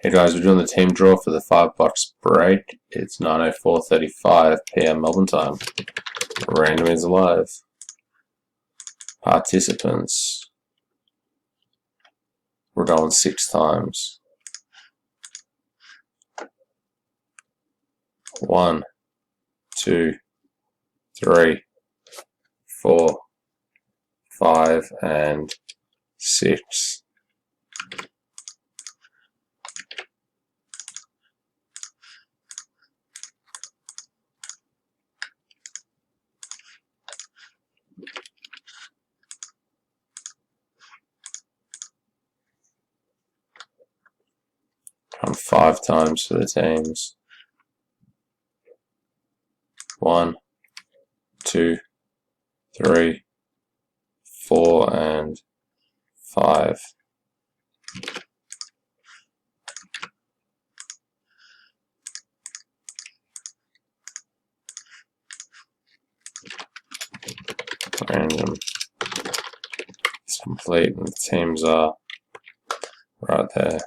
Hey guys, we're doing the team draw for the $5 break. It's 9:04:35 PM Melbourne time. Random is alive. Participants. We're going 6 times. 1, 2, 3, 4, 5, and 6. Come 5 times for the teams. 1, 2, 3, 4, and 5. Random. It's complete, and the teams are right there.